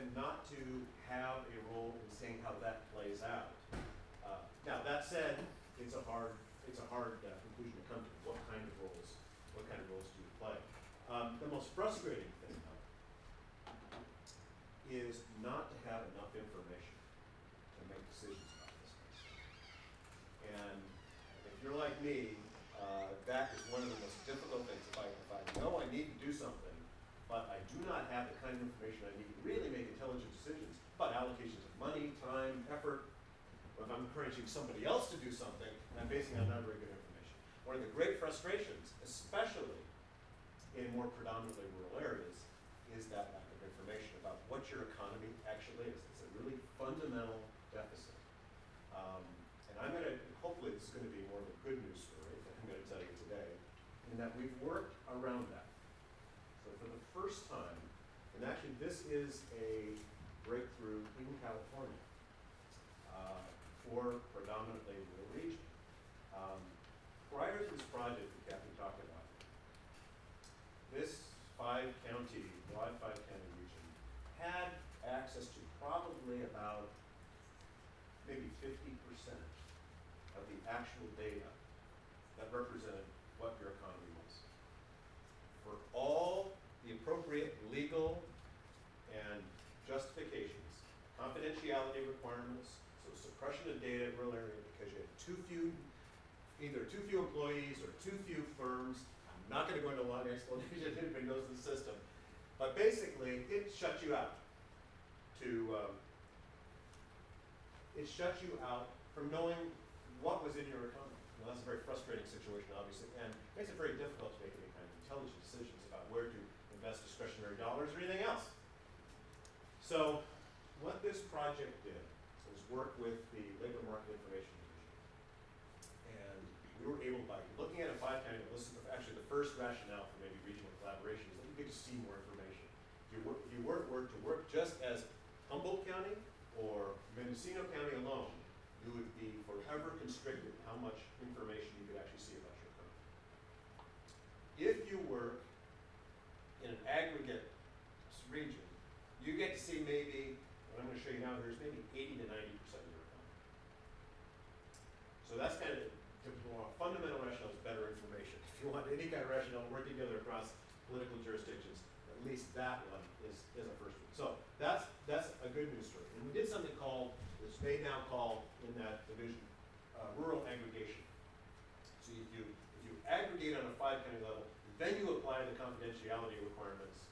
tend not to have a role in saying how that plays out. Now that said, it's a hard conclusion to come to. What kind of roles do you play? The most frustrating thing, though, is not to have enough information to make decisions about this kind of stuff. And if you're like me, that is one of the most difficult things. If I know I need to do something, but I do not have the kind of information I need to really make intelligent decisions about allocations of money, time, effort, or if I'm encouraging somebody else to do something, and I'm basing on not very good information. One of the great frustrations, especially in more predominantly rural areas, is that lack of information about what your economy actually is. It's a really fundamental deficit. And I'm going to, hopefully this is going to be more of a good news story that I'm going to tell you today, in that we've worked around that. So for the first time, and actually this is a breakthrough in California for predominantly rural region. Prior to this project that Kathy talked about, this broad five-county region had access to probably about maybe 50% of the actual data that represented what your economy was. For all the appropriate legal and justifications, confidentiality requirements, so suppression of data in rural area because you had either too few employees or too few firms. I'm not going to go into a long explanation, anybody knows the system. But basically, it shut you out from knowing what was in your economy. Now, that's a very frustrating situation, obviously, and makes it very difficult to make any kind of intelligent decisions about where to invest discretionary dollars or anything else. So what this project did was work with the Labor Market Information Division. And we were able, by looking at a five-county list, actually the first rationale for maybe regional collaboration is that you get to see more information. If you were to work just as Humboldt County or Mendocino County alone, you would be forever constricted how much information you could actually see about your economy. If you work in an aggregate region, you get to see maybe, what I'm going to show you now, there's maybe 80 to 90% of your economy. So that's kind of the fundamental rationale is better information. If you want any kind of rationale working together across political jurisdictions, at least that one is a first one. So that's a good news story. And we did something called, which they now call in that division, rural aggregation. So if you aggregate on a five-county level, then you apply the confidentiality requirements,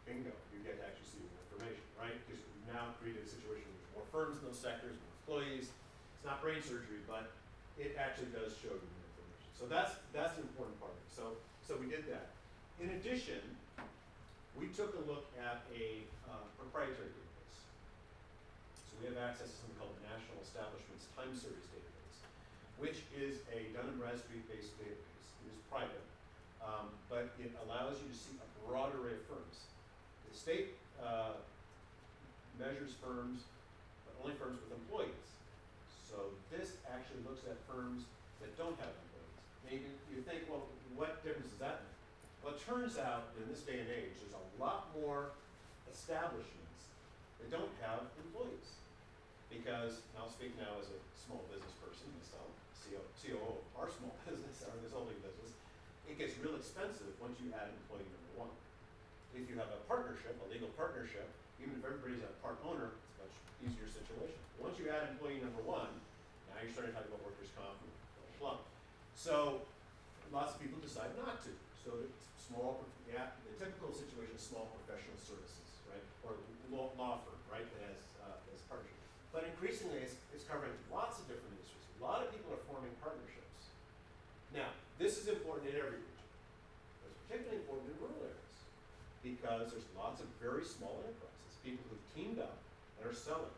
bingo, you get to actually see more information, right? Because we've now created a situation with more firms in those sectors, more employees. It's not brain surgery, but it actually does show you more information. So that's an important part of it. So we did that. In addition, we took a look at a proprietary database. So we have access to something called the National Establishments Time Series database, which is a Dun & Bradstreet-based database. It is private, but it allows you to see a broad array of firms. The state measures firms, but only firms with employees. So this actually looks at firms that don't have employees. Maybe you think, well, what difference does that make? Well, it turns out in this day and age, there's a lot more establishments that don't have employees. Because, and I'll speak now as a small business person, myself, COO of our small business, or this holding business, it gets real expensive once you add employee number one. If you have a partnership, a legal partnership, even if everybody's a part owner, it's a much easier situation. Once you add employee number one, now you're starting to talk about workers' comp and blah, blah. So lots of people decide not to. So the typical situation is small professional services, right? Or law firm, right, that has partnership. But increasingly, it's covering lots of different industries. A lot of people are forming partnerships. Now, this is important in every region. It's particularly important in rural areas because there's lots of very small enterprises, people who've teamed up and are selling,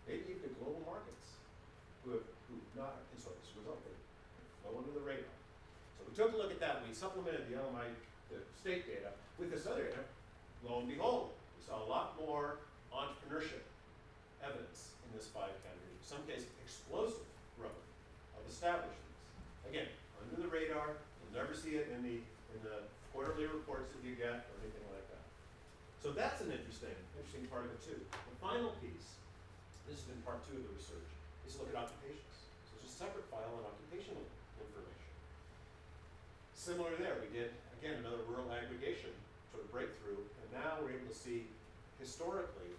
maybe even to global markets, who've not, and so as a result, they go under the radar. So we took a look at that. We supplemented the LMI, the state data, with this other data. Lo and behold, we saw a lot more entrepreneurship evidence in this five-county region. In some cases, explosive growth of establishments. Again, under the radar. You'll never see it in the quarterly reports that you get or anything like that. So that's an interesting part of it too. The final piece, this has been part 2 of the research, is to look at occupations. So there's a separate file on occupational information. Similar there, we did, again, another rural aggregation sort of breakthrough, and now we're able to see historically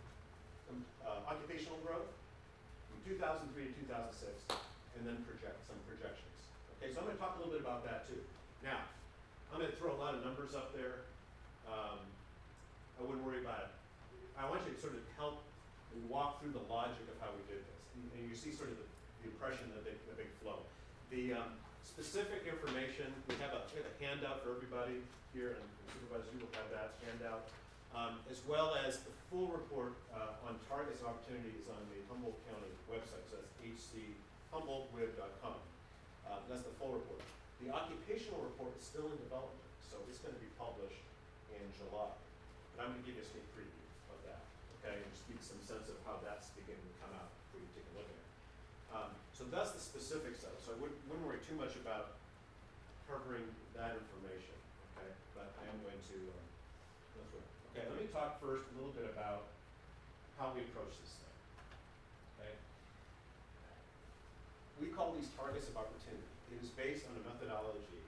occupational growth from 2003 to 2006, and then some projections. Okay, so I'm going to talk a little bit about that too. Now, I'm going to throw a lot of numbers up there. I wouldn't worry about it. I want you to sort of help and walk through the logic of how we did this. And you see sort of the impression, the big flow. The specific information, we have a handout for everybody here, and supervisors, you will have that handout, as well as the full report on targets and opportunities on the Humboldt County website. So that's hchumboldtwib.com. That's the full report. The occupational report is still in development, so it's going to be published in July. But I'm going to give you a sneak preview of that, okay, and just give you some sense of how that's beginning to come out for you to take a look at. So that's the specifics of it. So I wouldn't worry too much about covering that information, okay? But I am going to go through it. Okay, let me talk first a little bit about how we approach this thing, okay? We call these targets of opportunity. It is based on a methodology